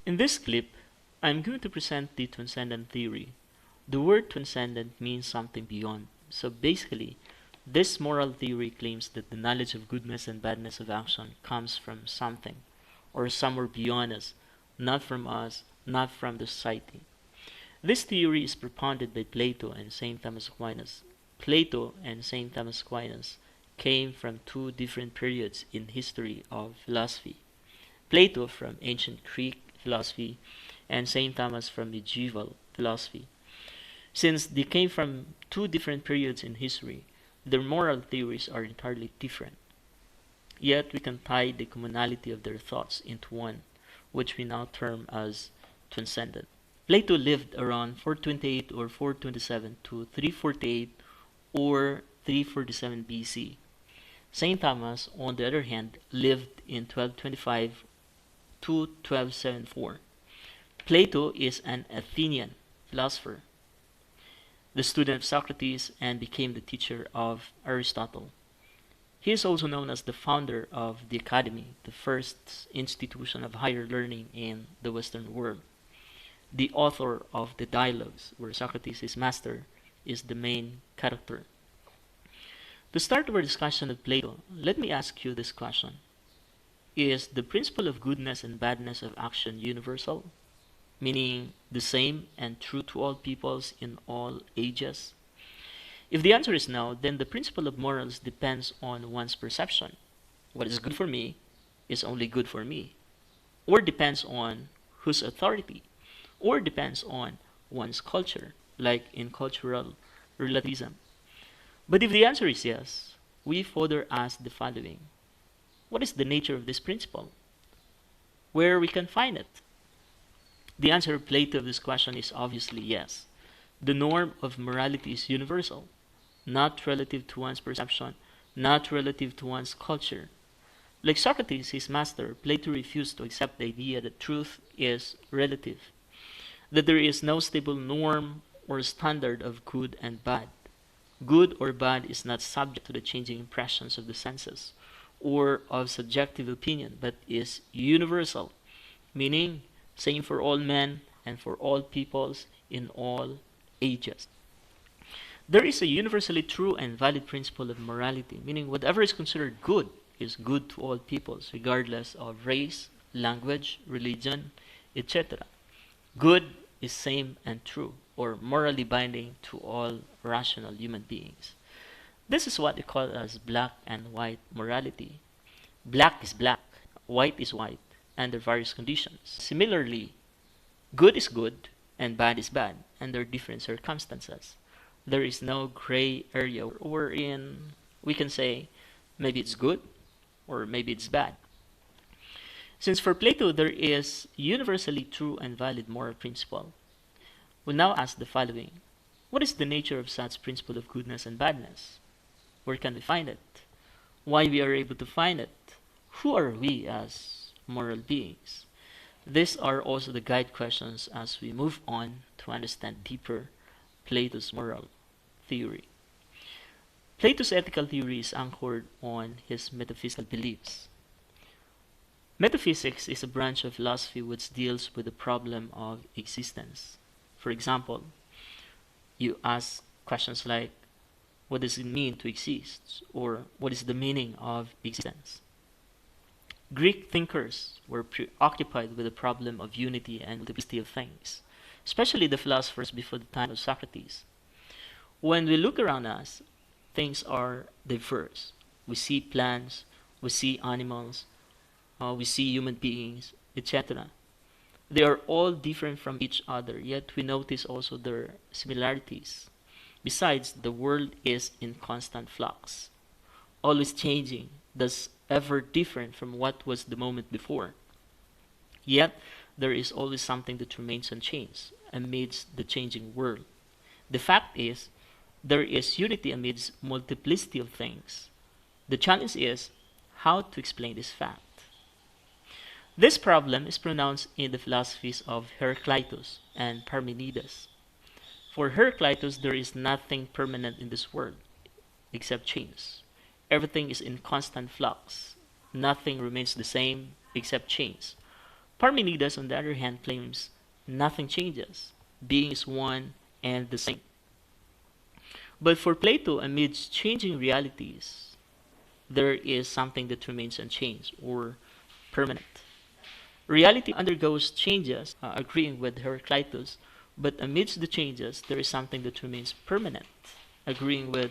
In this clip, I'm going to present the transcendent theory. The word transcendent means something beyond. So basically, this moral theory claims that the knowledge of goodness and badness of action comes from something or somewhere beyond us, not from the society. This theory is propounded by Plato and St. Thomas Aquinas. Plato and St. Thomas Aquinas came from two different periods in history of philosophy. Plato from ancient Greek philosophy and St. Thomas from medieval philosophy. Since they came from two different periods in history, their moral theories are entirely different. Yet we can tie the commonality of their thoughts into one, which we now term as transcendent. Plato lived around 428 or 427 to 348 or 347 BC. St. Thomas, on the other hand, lived in 1225 to 1274. Plato is an Athenian philosopher, the student of Socrates, and became the teacher of Aristotle. He is also known as the founder of the Academy, the first institution of higher learning in the Western world. The author of the Dialogues, where Socrates, his master, is the main character. To start our discussion of Plato, let me ask you this question. Is the principle of goodness and badness of action universal, meaning the same and true to all peoples in all ages? If the answer is no, then the principle of morals depends on one's perception. What is good for me is only good for me, or depends on whose authority, or depends on one's culture, like in cultural relativism. But if the answer is yes, we further ask the following. What is the nature of this principle? Where we can find it? The answer of Plato of this question is obviously yes. The norm of morality is universal, not relative to one's perception, not relative to one's culture. Like Socrates, his master, Plato refused to accept the idea that truth is relative, that there is no stable norm or standard of good and bad. Good or bad is not subject to the changing impressions of the senses or of subjective opinion, but is universal, meaning same for all men and for all peoples in all ages. There is a universally true and valid principle of morality, meaning whatever is considered good is good to all peoples, regardless of race, language, religion, etc. Good is same and true, or morally binding to all rational human beings. This is what we call as black and white morality. Black is black, white is white, under various conditions. Similarly, good is good and bad is bad under different circumstances. There is no gray area wherein we can say maybe it's good or maybe it's bad. Since for Plato there is universally true and valid moral principle, we'll now ask the following. What is the nature of such principle of goodness and badness? Where can we find it? Why we are able to find it? Who are we as moral beings? These are also the guide questions as we move on to understand deeper Plato's moral theory. Plato's ethical theory is anchored on his metaphysical beliefs. Metaphysics is a branch of philosophy which deals with the problem of existence. For example, you ask questions like, what does it mean to exist? Or what is the meaning of existence? Greek thinkers were preoccupied with the problem of unity and multiplicity of things, especially the philosophers before the time of Socrates. When we look around us, things are diverse. We see plants, we see animals, we see human beings, etc. They are all different from each other, yet we notice also their similarities. Besides, the world is in constant flux, always changing, thus ever different from what was the moment before. Yet, there is always something that remains unchanged amidst the changing world. The fact is, there is unity amidst multiplicity of things. The challenge is how to explain this fact. This problem is pronounced in the philosophies of Heraclitus and Parmenides. For Heraclitus, there is nothing permanent in this world except change. Everything is in constant flux. Nothing remains the same except change. Parmenides, on the other hand, claims nothing changes. Being is one and the same. But for Plato, amidst changing realities, there is something that remains unchanged or permanent. Reality undergoes changes, agreeing with Heraclitus, but amidst the changes, there is something that remains permanent, agreeing with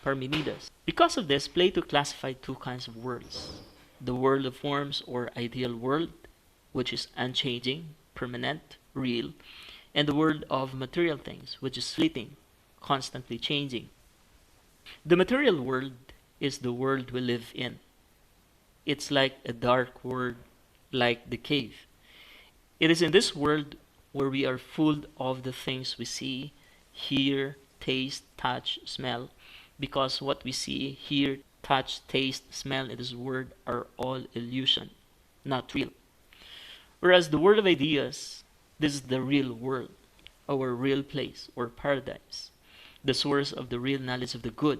Parmenides. Because of this, Plato classified two kinds of worlds: the world of forms or ideal world, which is unchanging, permanent, real, and the world of material things, which is fleeting, constantly changing. The material world is the world we live in. It's like a dark world, like the cave. It is in this world where we are full of the things we see, hear, taste, touch, smell, because what we see, hear, touch, taste, smell in this world are all illusion, not real. Whereas the world of ideas, this is the real world, our real place or paradise, the source of the real knowledge of the good.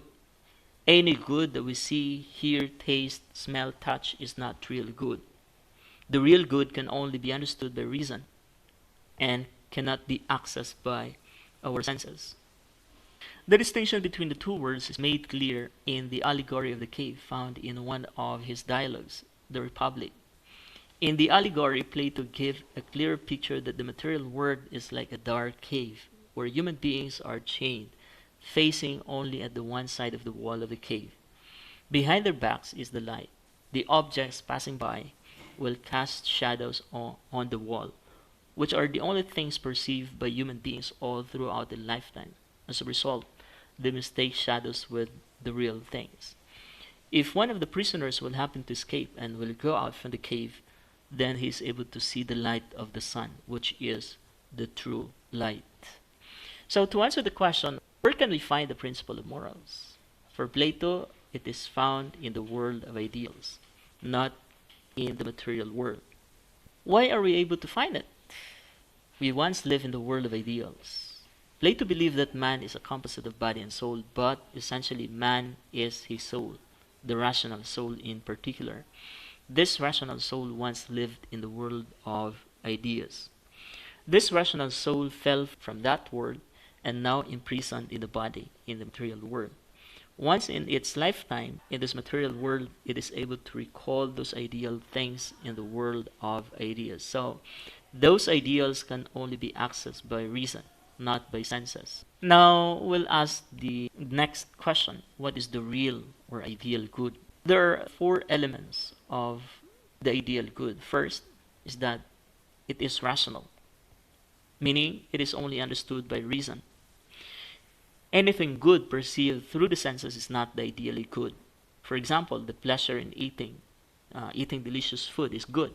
Any good that we see, hear, taste, smell, touch is not real good. The real good can only be understood by reason and cannot be accessed by our senses. The distinction between the two worlds is made clear in the Allegory of the Cave found in one of his dialogues, The Republic. In the allegory, Plato gives a clear picture that the material world is like a dark cave where human beings are chained, facing only at the one side of the wall of the cave. Behind their backs is the light. The objects passing by will cast shadows on the wall, which are the only things perceived by human beings all throughout their lifetime. As a result, they mistake shadows with the real things. If one of the prisoners will happen to escape and will go out from the cave, then he is able to see the light of the sun, which is the true light. So to answer the question, where can we find the principle of morals? For Plato, it is found in the world of ideals, not in the material world. Why are we able to find it? We once lived in the world of ideals. Plato believed that man is a composite of body and soul, but essentially man is his soul, the rational soul in particular. This rational soul once lived in the world of ideas. This rational soul fell from that world and now imprisoned in the body, in the material world. Once in its lifetime in this material world, it is able to recall those ideal things in the world of ideas. So, those ideals can only be accessed by reason, not by senses. Now, we'll ask the next question: what is the real or ideal good? There are four elements of the ideal good. First is that it is rational, meaning it is only understood by reason. Anything good perceived through the senses is not the ideally good. For example, the pleasure in eating delicious food is good,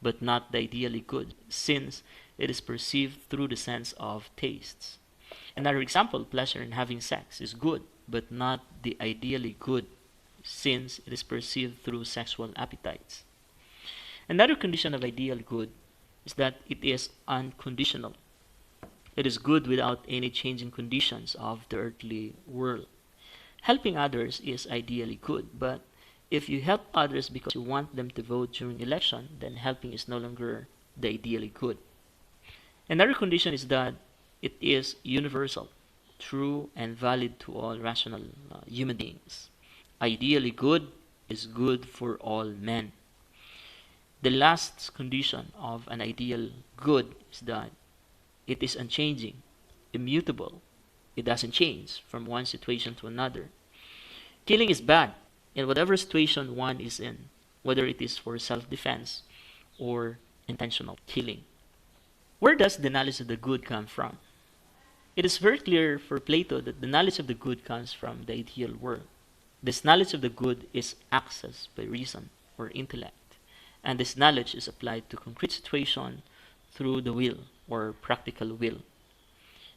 but not the ideally good, since it is perceived through the sense of tastes. Another example, pleasure in having sex is good, but not the ideally good, since it is perceived through sexual appetites. Another condition of ideal good is that it is unconditional. It is good without any changing conditions of the earthly world. Helping others is ideally good, but if you help others because you want them to vote during election, then helping is no longer the ideally good. Another condition is that it is universal, true, and valid to all rational human beings. Ideally good is good for all men. The last condition of an ideal good is that it is unchanging, immutable. It doesn't change from one situation to another. Killing is bad in whatever situation one is in, whether it is for self-defense or intentional killing. Where does the knowledge of the good come from? It is very clear for Plato that the knowledge of the good comes from the ideal world. This knowledge of the good is accessed by reason or intellect, and this knowledge is applied to concrete situation through the will or practical will.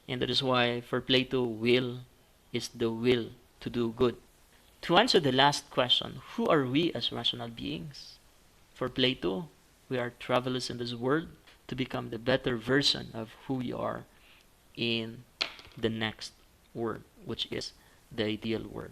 And that is why for Plato, will is the will to do good. To answer the last question, who are we as rational beings? For Plato, we are travelers in this world to become the better version of who we are in the next world, which is the ideal world.